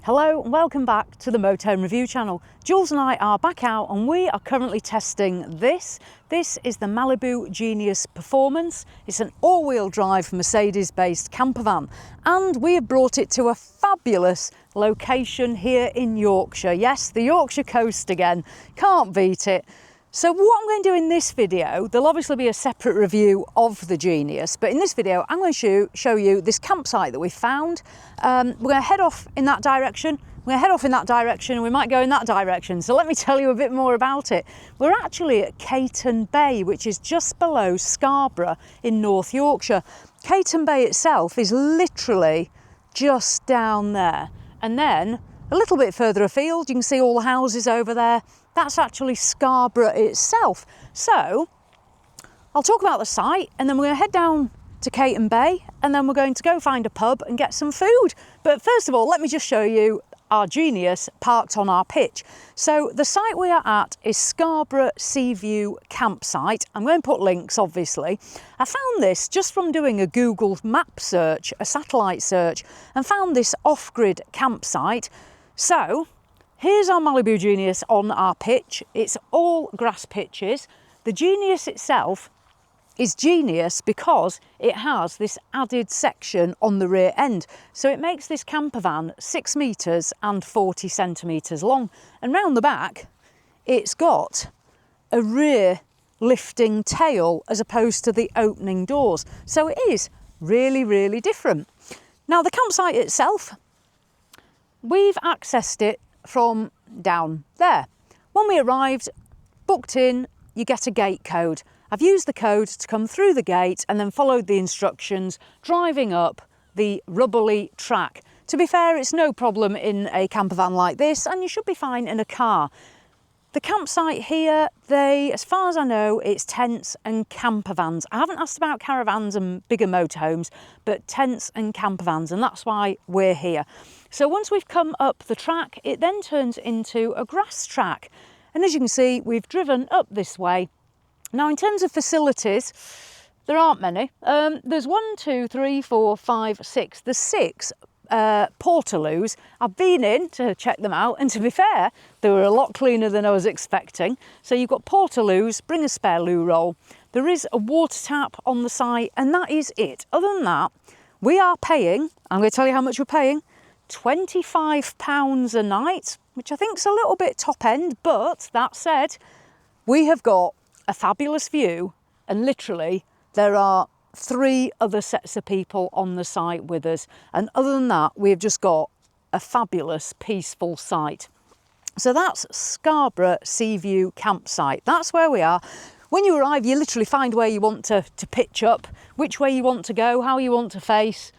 Hello and welcome back to the Motorhome review channel. Jules and I are back out and we are currently testing this. This is the Malibu Genuis Performance. It's an all-wheel drive Mercedes-based camper van and we have brought it to a fabulous location here in Yorkshire. Yes, the Yorkshire coast again, can't beat it. So what I'm going to do in this video, there'll obviously be a separate review of the Genuis, but in this video I'm going to show you this campsite that we found. We're going to head off in that direction. We're going to head off in that direction and we might go in that direction. So let me tell you a bit more about it. We're actually at Cayton Bay, which is just below Scarborough in North Yorkshire. Cayton Bay itself is literally just down there. And then a little bit further afield, you can see all the houses over there. That's actually Scarborough itself. So I'll talk about the site and then we're going to head down to Cayton Bay and then we're going to go find a pub and get some food. But first of all, let me just show you our Genuis parked on our pitch. So the site we are at is Scarborough Seaview Campsite. I'm going to put links, obviously. I found this just from doing a Google map search, a satellite search, and found this off-grid campsite. So here's our Malibu Genuis on our pitch. It's all grass pitches. The Genuis itself is genius because it has this added section on the rear end. So it makes this camper van 6 metres and 40 centimetres long. And round the back, it's got a rear lifting tail as opposed to the opening doors. So it is really, really different. Now the campsite itself, we've accessed it from down there. When we arrived, booked in, you get a gate code. I've used the code to come through the gate and then followed the instructions, driving up the rubbly track. To be fair, it's no problem in a camper van like this and you should be fine in a car. The campsite here, as far as I know, it's tents and camper vans. I haven't asked about caravans and bigger motorhomes, but tents and camper vans, and that's why we're here. So once we've come up the track, it then turns into a grass track. And as you can see, we've driven up this way. Now, in terms of facilities, there aren't many. There's 1, 2, 3, 4, 5, 6. There's 6 portaloos. I've been in to check them out, and to be fair, they were a lot cleaner than I was expecting. So you've got portaloos, bring a spare loo roll. There is a water tap on the site, and that is it. Other than that, we are paying, I'm going to tell you how much we're paying, £25 a night, which I think is a little bit top end, but that said, we have got a fabulous view and literally there are 3 other sets of people on the site with us, and other than that we've just got a fabulous peaceful site. So that's Scarborough Seaview Campsite. That's where we are. When you arrive, you literally find where you want to pitch up, which way you want to go, how you want to face,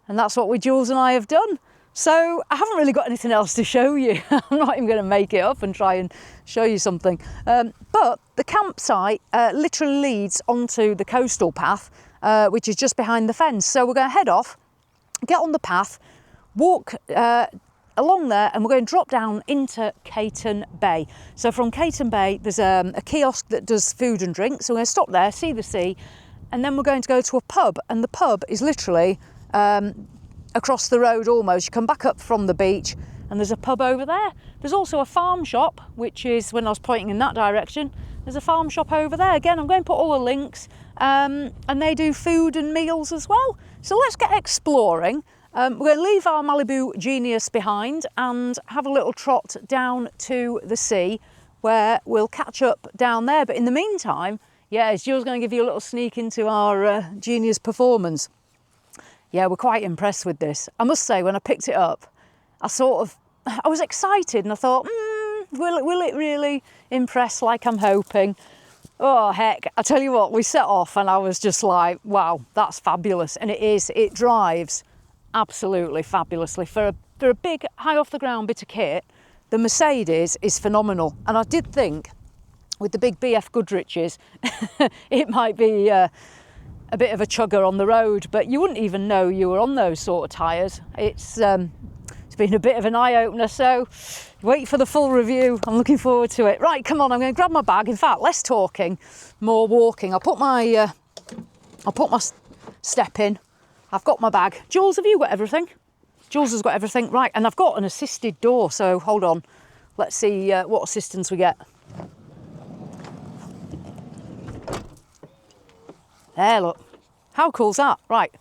and that's what Jules and I have done. So I haven't really got anything else to show you. I'm not even going to make it up and try and show you something. But the campsite literally leads onto the coastal path, which is just behind the fence. So we're going to head off, get on the path, walk along there, and we're going to drop down into Cayton Bay. So from Cayton Bay, there's a kiosk that does food and drink. So we're going to stop there, see the sea, and then we're going to go to a pub. And the pub is literally across the road almost. You come back up from the beach and there's a pub over there. There's also a farm shop, which is when I was pointing in that direction. There's a farm shop over there. Again, I'm going to put all the links and they do food and meals as well. So let's get exploring. We're going to leave our Malibu Genuis behind and have a little trot down to the sea where we'll catch up down there. But in the meantime, yeah, Jules going to give you a little sneak into our Genuis Performance. Yeah, we're quite impressed with this. I must say, when I picked it up, I was excited and I thought, will it really impress like I'm hoping? Oh, heck, I tell you what, we set off and I was just like, wow, that's fabulous. And it drives absolutely fabulously. For a big, high off the ground bit of kit, the Mercedes is phenomenal. And I did think, with the big BF Goodriches, it might be a bit of a chugger on the road, but you wouldn't even know you were on those sort of tyres. It's been a bit of an eye-opener, so wait for the full review. I'm looking forward to it. Right, come on, I'm going to grab my bag. In fact, less talking, more walking. I'll put my step in. I've got my bag. Jules, have you got everything? Jules has got everything. Right, and I've got an assisted door, so hold on. Let's see what assistance we get. There, look. How cool's that? Right,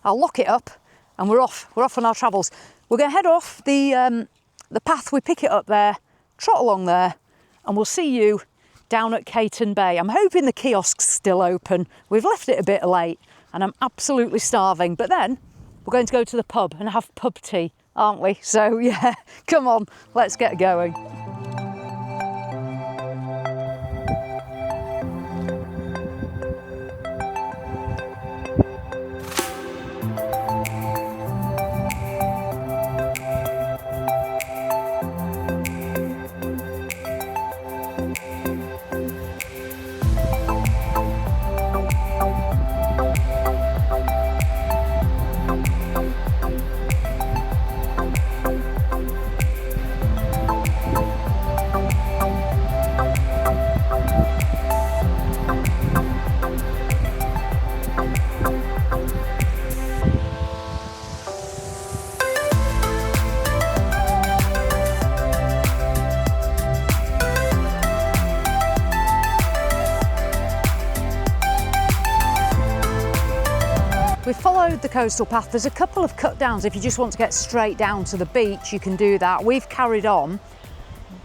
I'll lock it up and we're off. We're off on our travels. We're going to head off the path. We pick it up there, trot along there, and we'll see you down at Cayton Bay. I'm hoping the kiosk's still open. We've left it a bit late and I'm absolutely starving. But then we're going to go to the pub and have pub tea, aren't we? So yeah, come on, let's get going. We've followed the coastal path. There's a couple of cut downs. If you just want to get straight down to the beach, you can do that. We've carried on.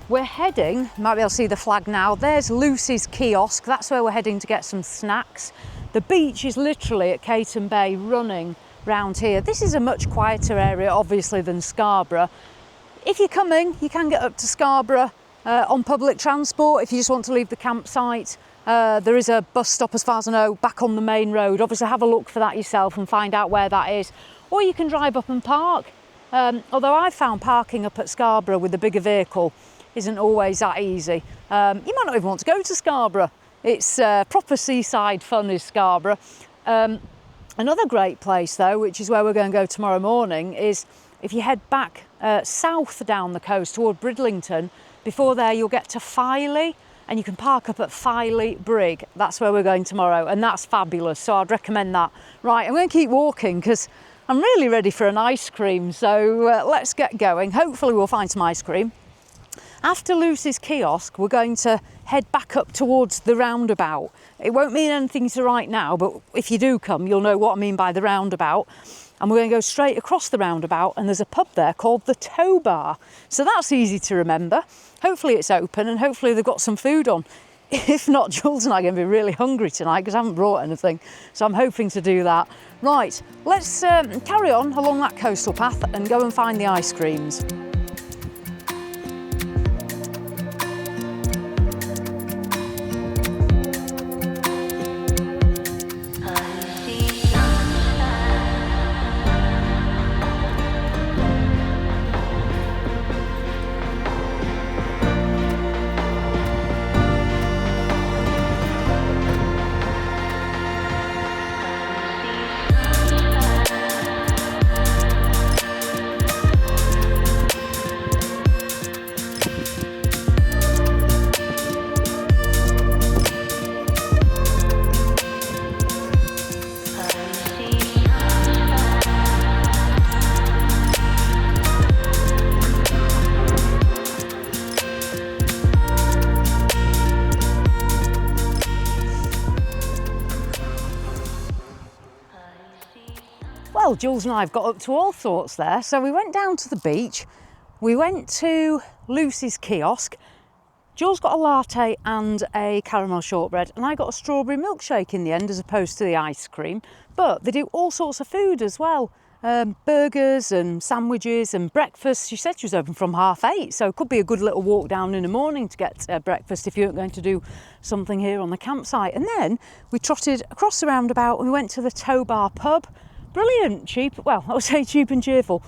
We're heading, might be able to see the flag now. There's Lucy's kiosk. That's where we're heading to get some snacks. The beach is literally at Cayton Bay, running round here. This is a much quieter area, obviously, than Scarborough. If you're coming, you can get up to Scarborough on public transport. If you just want to leave the campsite, there is a bus stop, as far as I know, back on the main road. Obviously have a look for that yourself and find out where that is. Or you can drive up and park. Although I've found parking up at Scarborough with a bigger vehicle isn't always that easy. You might not even want to go to Scarborough. It's proper seaside fun is Scarborough. Another great place though, which is where we're going to go tomorrow morning, is if you head back south down the coast toward Bridlington. Before there you'll get to Filey, and you can park up at Filey Brig. That's where we're going tomorrow, and that's fabulous, so I'd recommend that. Right, I'm going to keep walking because I'm really ready for an ice cream, so let's get going. Hopefully we'll find some ice cream. After Lucy's kiosk, we're going to head back up towards the roundabout. It won't mean anything to right now, but if you do come, you'll know what I mean by the roundabout. And we're going to go straight across the roundabout, and there's a pub there called the Tow Bar. So that's easy to remember. Hopefully it's open, and hopefully they've got some food on. If not, Jules and I are going to be really hungry tonight because I haven't brought anything. So I'm hoping to do that. Right, let's carry on along that coastal path and go and find the ice creams. Well, Jules and I have got up to all sorts there. So we went down to the beach, we went to Lucy's kiosk. Jules got a latte and a caramel shortbread, and I got a strawberry milkshake in the end as opposed to the ice cream. But they do all sorts of food as well. Burgers and sandwiches and breakfast. She said she was open from 8:30, so it could be a good little walk down in the morning to get breakfast if you weren't going to do something here on the campsite. And then we trotted across the roundabout and we went to the Tow Bar pub. Brilliant, cheap, well, I would say cheap and cheerful.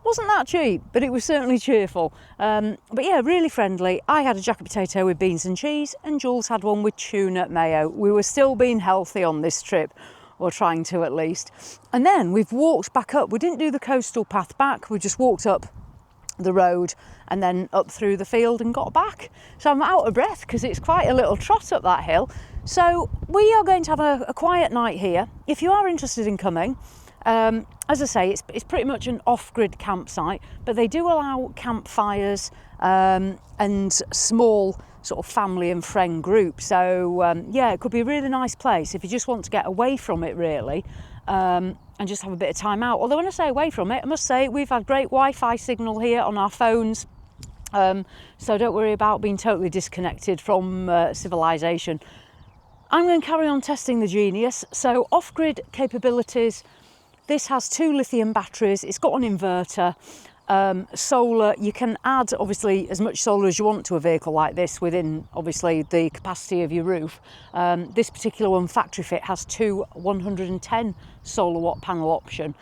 Wasn't that cheap, but it was certainly cheerful. But yeah, really friendly. I had a jacket potato with beans and cheese, and Jules had one with tuna mayo. We were still being healthy on this trip, or trying to at least. And then we've walked back up. We didn't do the coastal path back, we just walked up the road and then up through the field and got back. So I'm out of breath because it's quite a little trot up that hill. So we are going to have a quiet night here. If you are interested in coming, As I say, it's pretty much an off-grid campsite, but they do allow campfires and small sort of family and friend groups. So yeah, it could be a really nice place if you just want to get away from it, really, and just have a bit of time out. Although when I say away from it, I must say we've had great Wi-Fi signal here on our phones, so don't worry about being totally disconnected from civilization. I'm going to carry on testing the Genuis. So off-grid capabilities. This has 2 lithium batteries, it's got an inverter, solar. You can add obviously as much solar as you want to a vehicle like this within obviously the capacity of your roof. This particular one, factory fit, has 2 110 solar watt panel option.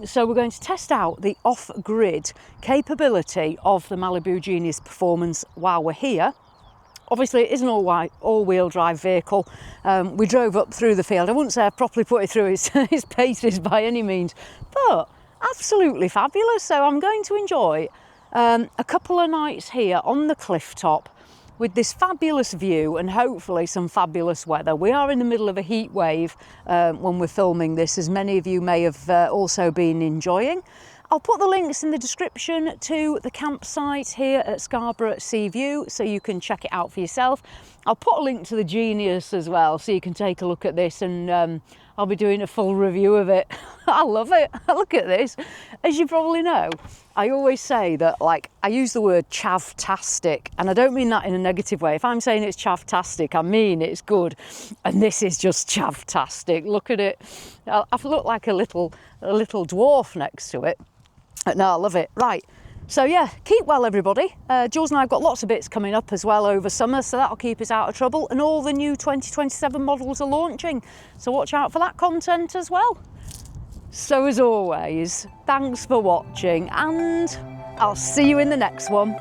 So we're going to test out the off-grid capability of the Malibu Genuis Performance while we're here. Obviously it is an all-wheel drive vehicle. We drove up through the field. I wouldn't say I've properly put it through its paces by any means, but absolutely fabulous. So I'm going to enjoy a couple of nights here on the cliff top with this fabulous view and hopefully some fabulous weather. We are in the middle of a heat wave when we're filming this, as many of you may have also been enjoying. I'll put the links in the description to the campsite here at Scarborough Seaview so you can check it out for yourself. I'll put a link to the Genuis as well so you can take a look at this, and I'll be doing a full review of it. I love it. Look at this. As you probably know, I always say that, like, I use the word chavtastic, and I don't mean that in a negative way. If I'm saying it's chavtastic, I mean it's good, and this is just chavtastic. Look at it. I look like a little dwarf next to it. No, I love it. Right, so yeah, keep well everybody. Jules and I have got lots of bits coming up as well over summer, so that'll keep us out of trouble, and all the new 2027 models are launching, so watch out for that content as well. So as always, thanks for watching, and I'll see you in the next one.